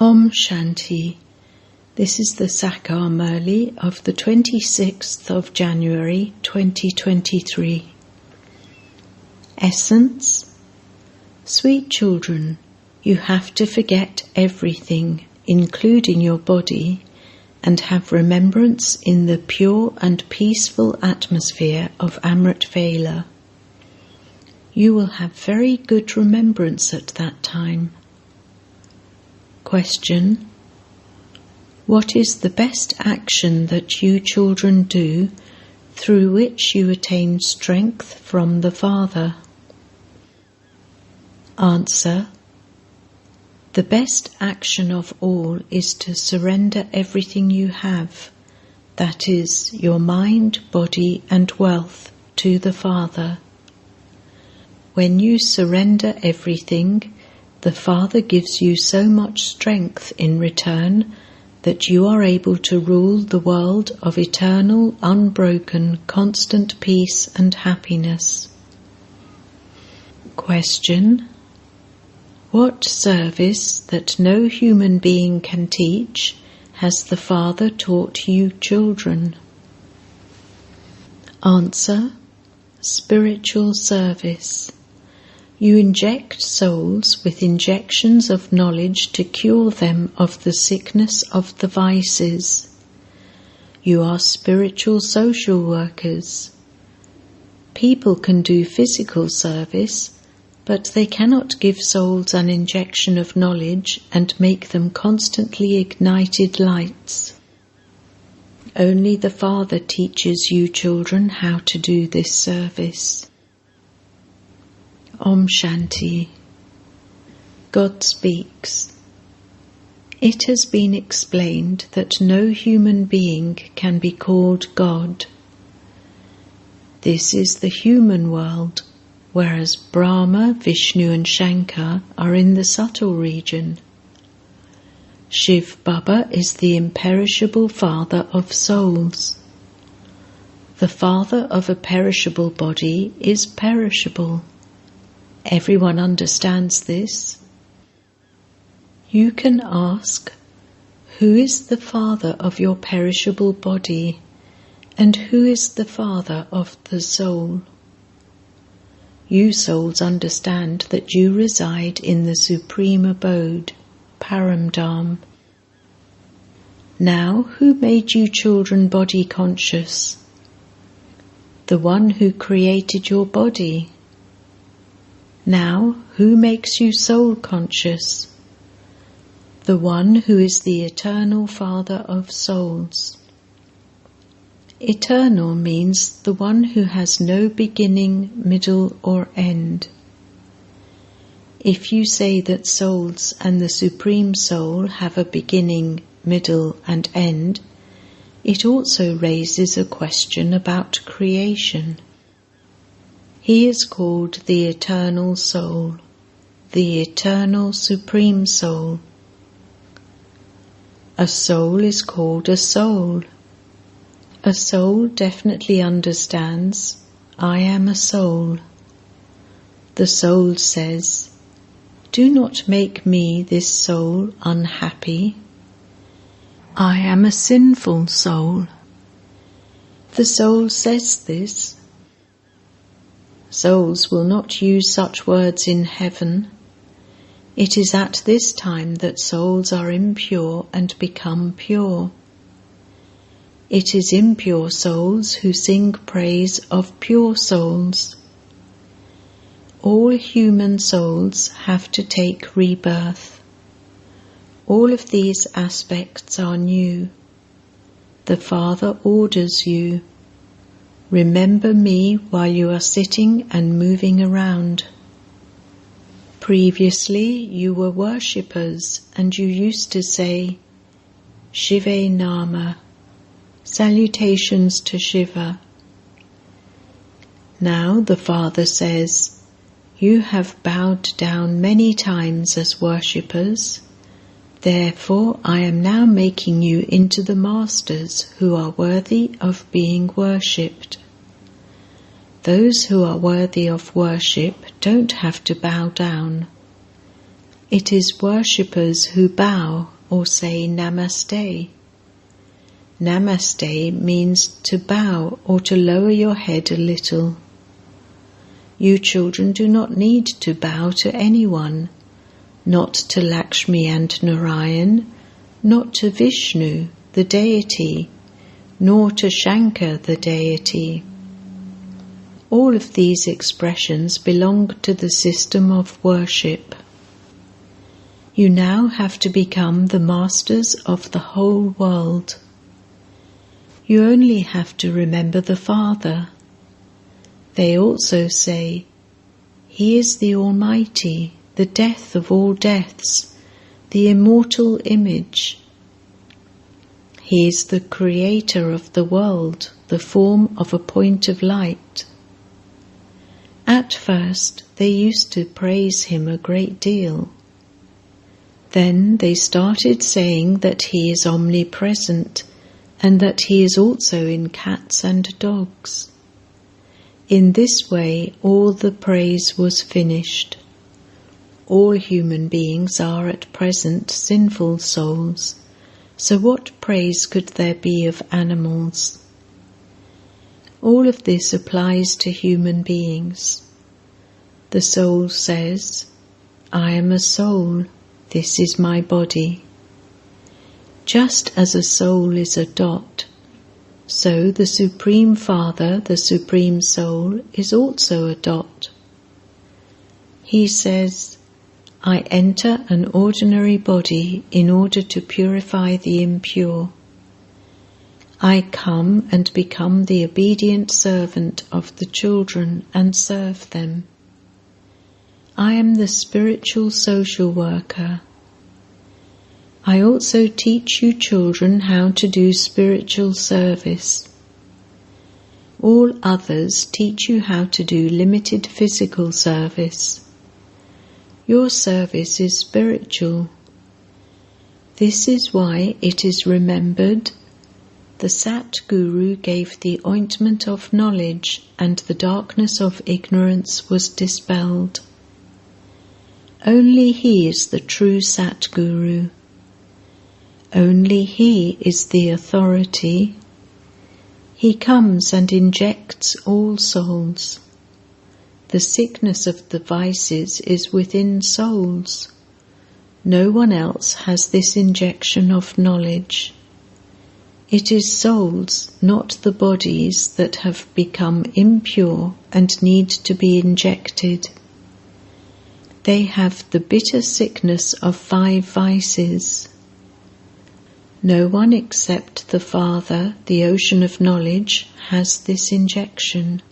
Om Shanti. This is the Sakar Murli of the 26th of January 2023. Essence. Sweet children, you have to forget everything, including your body, and have remembrance in the pure and peaceful atmosphere of Amrit Vela. You will have very good remembrance at that time. Question. What is the best action that you children do through which you attain strength from the Father? Answer. The best action of all is to surrender everything you have, that is, your mind, body and wealth, to the Father. When you surrender everything, the Father gives you so much strength in return that you are able to rule the world of eternal, unbroken, constant peace and happiness. Question. What service that no human being can teach has the Father taught you children? Answer. Spiritual service. You inject souls with injections of knowledge to cure them of the sickness of the vices. You are spiritual social workers. People can do physical service, but they cannot give souls an injection of knowledge and make them constantly ignited lights. Only the Father teaches you children how to do this service. Om Shanti. God speaks. It has been explained that no human being can be called God. This is the human world, whereas Brahma, Vishnu and Shankar are in the subtle region. Shiv Baba is the imperishable father of souls. The father of a perishable body is perishable. Everyone understands this. You can ask, who is the father of your perishable body, and who is the father of the soul? You souls understand that you reside in the supreme abode, Paramdham. Now, who made you children body conscious? The one who created your body. Now, who makes you soul conscious? The one who is the eternal Father of souls. Eternal means the one who has no beginning, middle or end. If you say that souls and the Supreme Soul have a beginning, middle and end, it also raises a question about creation. He is called the Eternal Soul, the Eternal Supreme Soul. A soul is called a soul. A soul definitely understands, I am a soul. The soul says, do not make me, this soul, unhappy. I am a sinful soul. The soul says this. Souls will not use such words in heaven. It is at this time that souls are impure and become pure. It is impure souls who sing praise of pure souls. All human souls have to take rebirth. All of these aspects are new. The Father orders you. Remember me while you are sitting and moving around. Previously you were worshippers and you used to say, Shive Nama, salutations to Shiva. Now the Father says, you have bowed down many times as worshippers. Therefore I am now making you into the masters who are worthy of being worshipped. Those who are worthy of worship don't have to bow down. It is worshippers who bow or say Namaste. Namaste means to bow or to lower your head a little. You children do not need to bow to anyone, not to Lakshmi and Narayan, not to Vishnu, the deity, nor to Shankar, the deity. All of these expressions belong to the system of worship. You now have to become the masters of the whole world. You only have to remember the Father. They also say, He is the Almighty, the death of all deaths, the immortal image. He is the creator of the world, the form of a point of light. At first, they used to praise him a great deal. Then they started saying that he is omnipresent and that he is also in cats and dogs. In this way, all the praise was finished. All human beings are at present sinful souls, so what praise could there be of animals? All of this applies to human beings. The soul says, I am a soul, this is my body. Just as a soul is a dot, so the Supreme Father, the Supreme Soul, is also a dot. He says, I enter an ordinary body in order to purify the impure. I come and become the obedient servant of the children and serve them. I am the spiritual social worker. I also teach you children how to do spiritual service. All others teach you how to do limited physical service. Your service is spiritual. This is why it is remembered the Sat Guru gave the ointment of knowledge and the darkness of ignorance was dispelled. Only he is the true Sat Guru. Only he is the authority. He comes and injects all souls. The sickness of the vices is within souls. No one else has this injection of knowledge. It is souls, not the bodies, that have become impure and need to be injected. They have the bitter sickness of 5 vices. No one except the Father, the ocean of knowledge, has this injection.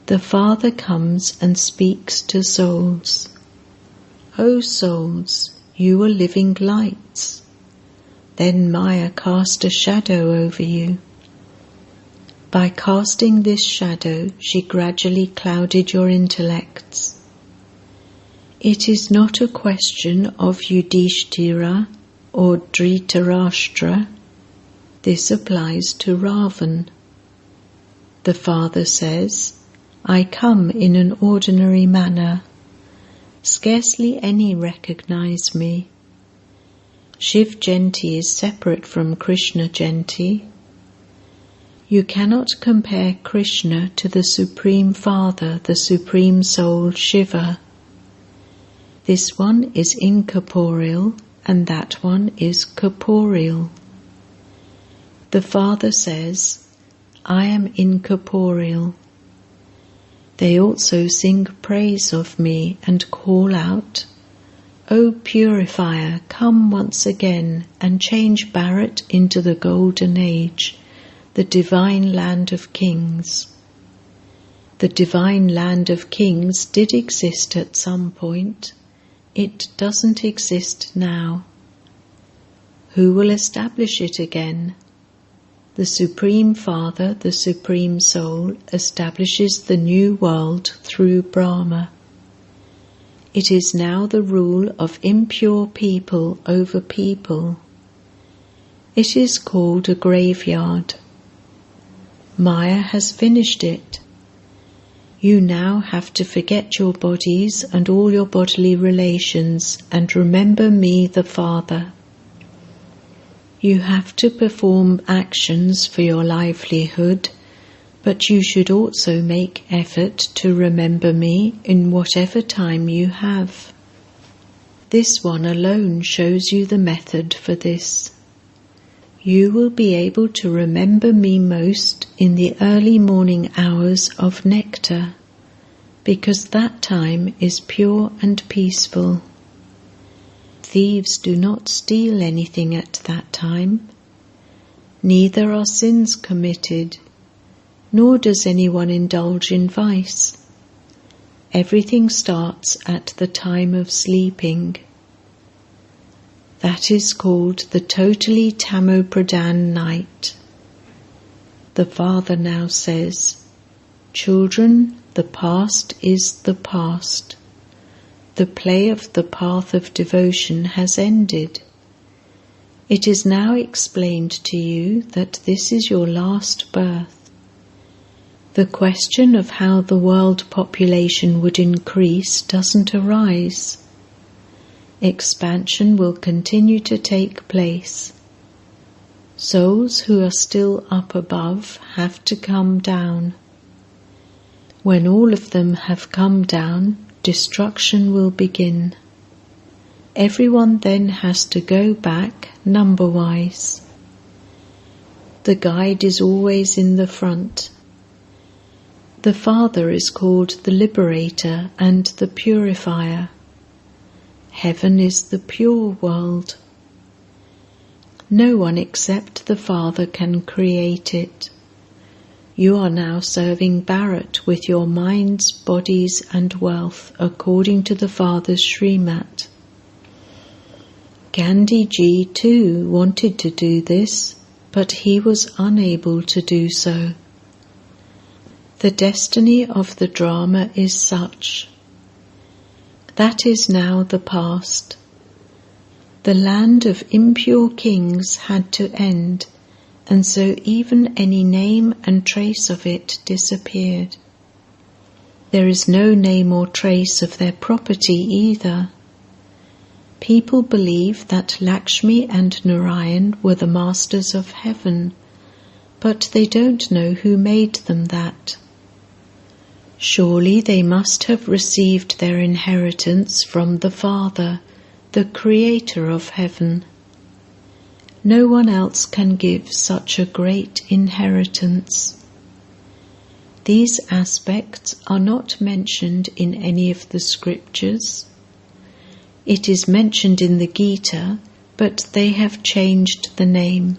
The Father comes and speaks to souls. O souls, you are living lights. Then Maya cast a shadow over you. By casting this shadow, she gradually clouded your intellects. It is not a question of Yudhishthira or Dhritarashtra. This applies to Ravan. The Father says, I come in an ordinary manner. Scarcely any recognize me. Shiv Jayanti is separate from Krishna Jayanti. You cannot compare Krishna to the Supreme Father, the Supreme Soul Shiva. This one is incorporeal and that one is corporeal. The Father says, I am incorporeal. They also sing praise of me and call out, O Purifier, come once again and change Bharat into the Golden Age, the divine land of kings. The divine land of kings did exist at some point. It doesn't exist now. Who will establish it again? The Supreme Father, the Supreme Soul, establishes the new world through Brahma. It is now the rule of impure people over people. It is called a graveyard. Maya has finished it. You now have to forget your bodies and all your bodily relations and remember me, the Father. You have to perform actions for your livelihood, but you should also make effort to remember me in whatever time you have. This one alone shows you the method for this. You will be able to remember me most in the early morning hours of nectar, because that time is pure and peaceful. Thieves do not steal anything at that time. Neither are sins committed, nor does anyone indulge in vice. Everything starts at the time of sleeping. That is called the totally Tamo-Pradhan night. The Father now says, "Children, the past is the past. The play of the path of devotion has ended. It is now explained to you that this is your last birth. The question of how the world population would increase doesn't arise. Expansion will continue to take place. Souls who are still up above have to come down. When all of them have come down, destruction will begin. Everyone then has to go back number-wise. The guide is always in the front. The Father is called the Liberator and the Purifier. Heaven is the pure world. No one except the Father can create it. You are now serving Bharat with your minds, bodies and wealth according to the Father's Srimat. Gandhiji too wanted to do this, but he was unable to do so. The destiny of the drama is such. That is now the past. The land of impure kings had to end, and so even any name and trace of it disappeared. There is no name or trace of their property either. People believe that Lakshmi and Narayan were the masters of heaven, but they don't know who made them that. Surely they must have received their inheritance from the Father, the Creator of heaven. No one else can give such a great inheritance. These aspects are not mentioned in any of the scriptures. It is mentioned in the Gita, but they have changed the name.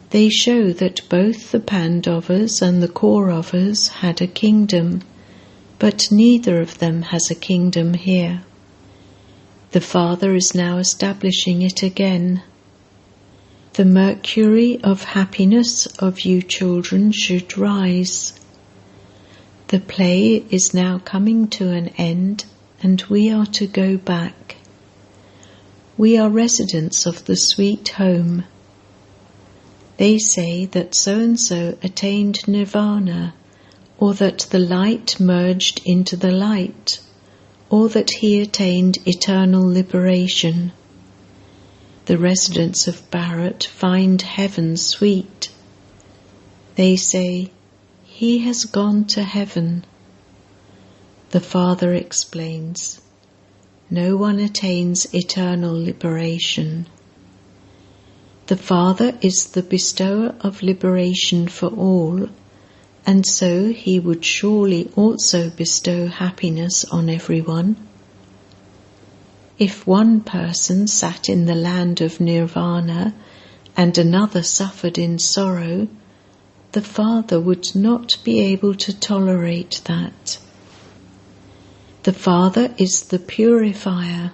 They show that both the Pandavas and the Kauravas had a kingdom, but neither of them has a kingdom here. The Father is now establishing it again. The mercury of happiness of you children should rise. The play is now coming to an end, and we are to go back. We are residents of the sweet home. They say that so-and-so attained nirvana, or that the light merged into the light, or that he attained eternal liberation. The residents of Bharat find heaven sweet. They say, "He has gone to heaven." The Father explains, "No one attains eternal liberation. The Father is the bestower of liberation for all, and so he would surely also bestow happiness on everyone. If one person sat in the land of nirvana and another suffered in sorrow, the Father would not be able to tolerate that. The Father is the purifier.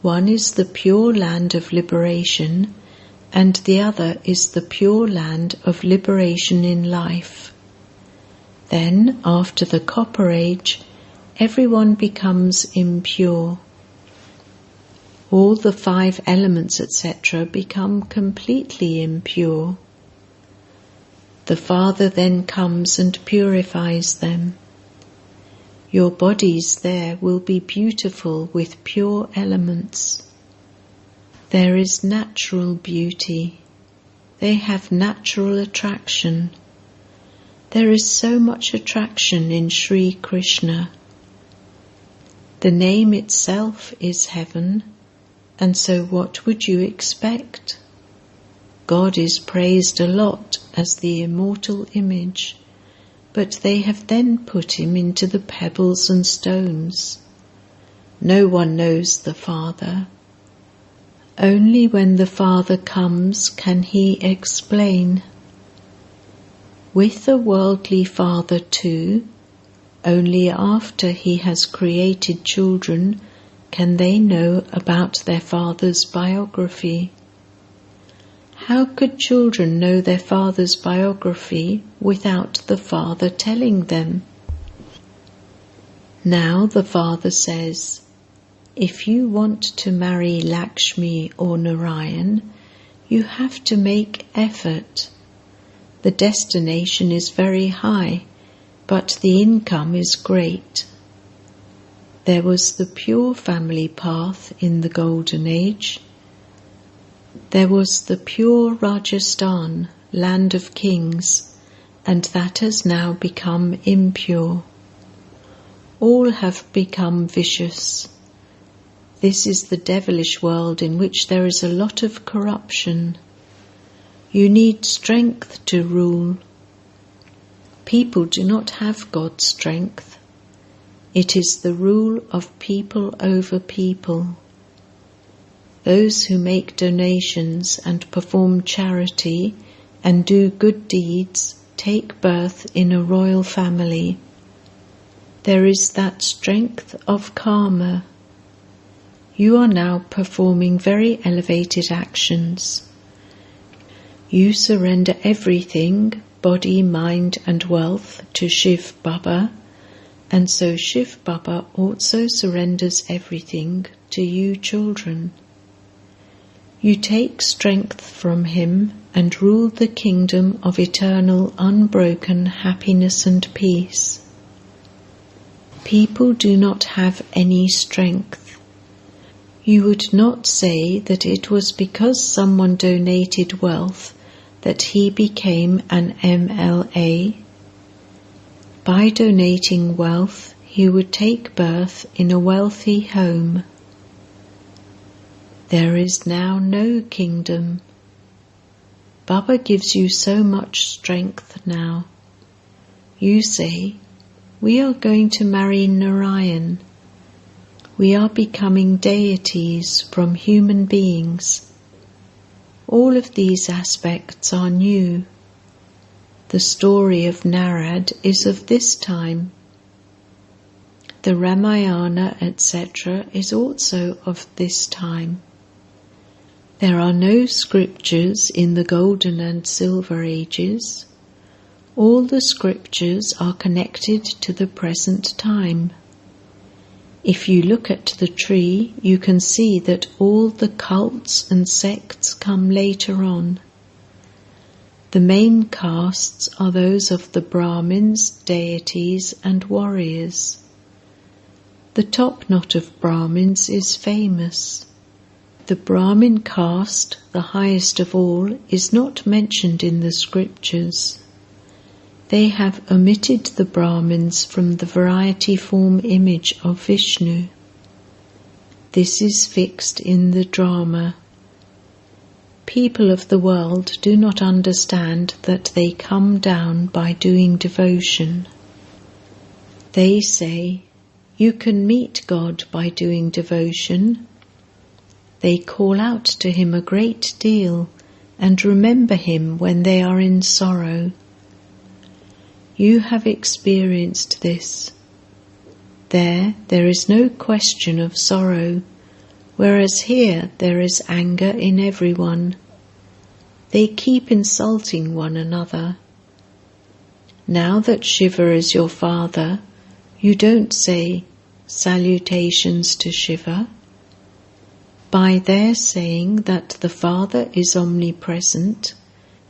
One is the pure land of liberation, and the other is the pure land of liberation in life. Then, after the Copper Age, everyone becomes impure. All the 5 elements, etc., become completely impure. The Father then comes and purifies them. Your bodies there will be beautiful with pure elements. There is natural beauty. They have natural attraction. There is so much attraction in Sri Krishna. The name itself is heaven, and so what would you expect? God is praised a lot as the immortal image, but they have then put him into the pebbles and stones. No one knows the Father. Only when the Father comes can he explain. With the worldly father too, only after he has created children can they know about their father's biography. How could children know their father's biography without the father telling them? Now the father says, if you want to marry Lakshmi or Narayan, you have to make effort. The destination is very high, but the income is great. There was the pure family path in the Golden Age. There was the pure Rajasthan, land of kings, and that has now become impure. All have become vicious. This is the devilish world in which there is a lot of corruption. You need strength to rule. People do not have God's strength. It is the rule of people over people. Those who make donations and perform charity and do good deeds take birth in a royal family. There is that strength of karma. You are now performing very elevated actions. You surrender everything, body, mind and wealth, to Shiv Baba, and so Shiv Baba also surrenders everything to you children. You take strength from him and rule the kingdom of eternal, unbroken happiness and peace. People do not have any strength. You would not say that it was because someone donated wealth that he became an MLA. By donating wealth, he would take birth in a wealthy home. There is now no kingdom. Baba gives you so much strength now. You say, we are going to marry Narayan. We are becoming deities from human beings. All of these aspects are new. The story of Narad is of this time. The Ramayana, etc. is also of this time. There are no scriptures in the Golden and Silver Ages. All the scriptures are connected to the present time. If you look at the tree, you can see that all the cults and sects come later on. The main castes are those of the Brahmins, deities and warriors. The top knot of Brahmins is famous. The Brahmin caste, the highest of all, is not mentioned in the scriptures. They have omitted the Brahmins from the variety form image of Vishnu. This is fixed in the drama. People of the world do not understand that they come down by doing devotion. They say, you can meet God by doing devotion. They call out to him a great deal and remember him when they are in sorrow. You have experienced this. There is no question of sorrow, whereas here there is anger in everyone. They keep insulting one another. Now that Shiva is your father, you don't say, salutations to Shiva. By their saying that the Father is omnipresent,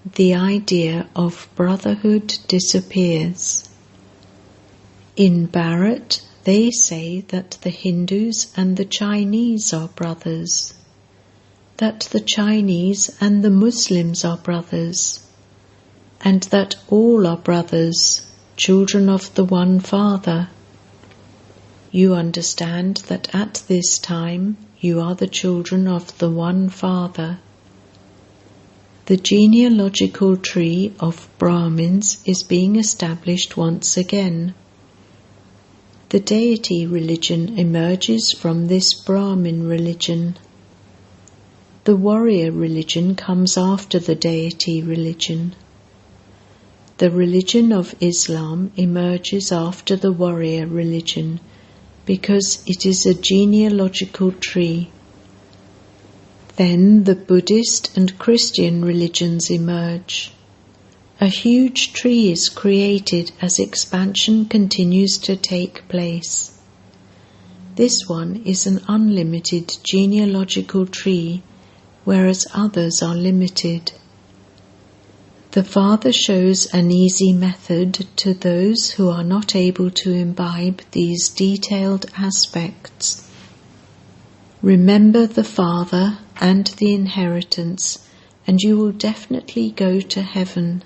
the idea of brotherhood disappears. In Bharat, they say that the Hindus and the Chinese are brothers, that the Chinese and the Muslims are brothers, and that all are brothers, children of the one Father. You understand that at this time you are the children of the one Father. The genealogical tree of Brahmins is being established once again. The deity religion emerges from this Brahmin religion. The warrior religion comes after the deity religion. The religion of Islam emerges after the warrior religion because it is a genealogical tree. Then the Buddhist and Christian religions emerge. A huge tree is created as expansion continues to take place. This one is an unlimited genealogical tree, whereas others are limited. The Father shows an easy method to those who are not able to imbibe these detailed aspects. Remember the Father and the inheritance, and you will definitely go to heaven.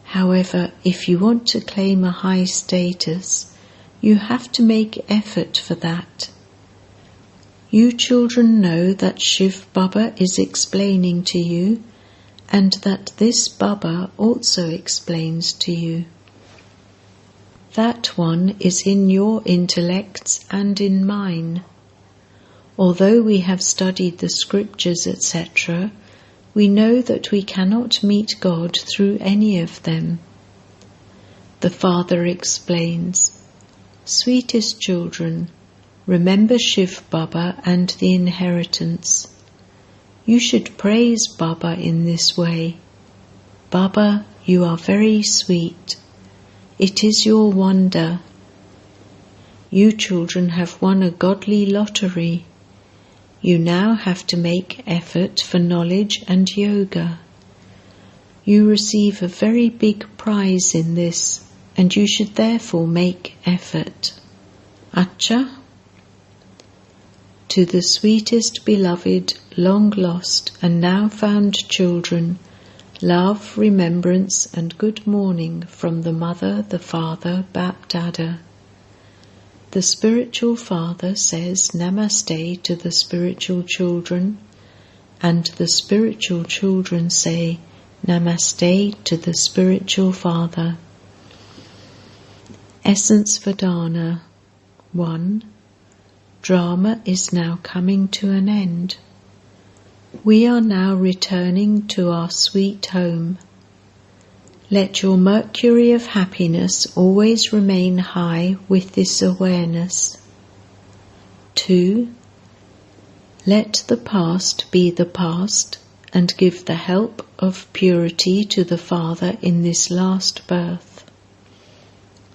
However, if you want to claim a high status, you have to make effort for that. You children know that Shiv Baba is explaining to you, and that this Baba also explains to you. That one is in your intellects and in mine. Although we have studied the scriptures, etc., we know that we cannot meet God through any of them. The Father explains, "Sweetest children, remember Shiv Baba and the inheritance. You should praise Baba in this way. Baba, you are very sweet. It is your wonder. You children have won a godly lottery. You now have to make effort for knowledge and yoga. You receive a very big prize in this, and you should therefore make effort. Acha?" To the sweetest beloved, long lost and now found children, love, remembrance and good morning from the Mother, the Father, Bap Dada. The spiritual father says Namaste to the spiritual children, and the spiritual children say Namaste to the spiritual father. Essence Vedana 1. Drama is now coming to an end. We are now returning to our sweet home. Let your mercury of happiness always remain high with this awareness. 2. Let the past be the past and give the help of purity to the Father in this last birth.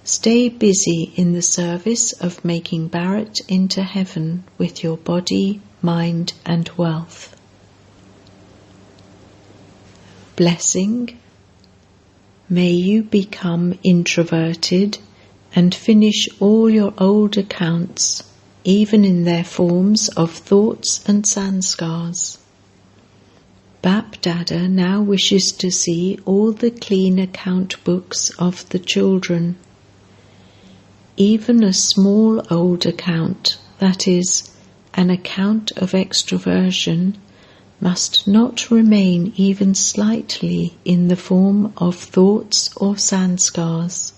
Stay busy in the service of making Bharat into heaven with your body, mind and wealth. Blessing. May you become introverted and finish all your old accounts, even in their forms of thoughts and sanskars. Bap Dada now wishes to see all the clean account books of the children. Even a small old account, that is, an account of extroversion, must not remain even slightly in the form of thoughts or sanskars.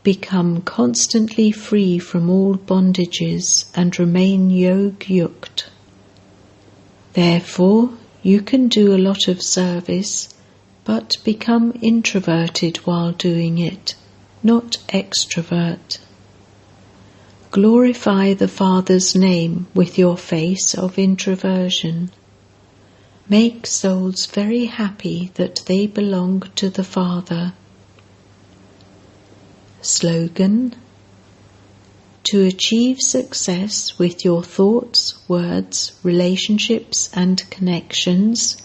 Become constantly free from all bondages and remain yog-yukt. Therefore, you can do a lot of service, but become introverted while doing it, not extrovert. Glorify the Father's name with your face of introversion. Make souls very happy that they belong to the Father. Slogan: to achieve success with your thoughts, words, relationships and connections,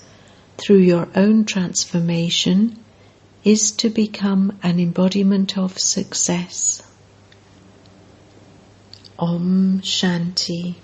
through your own transformation is to become an embodiment of success. Om Shanti.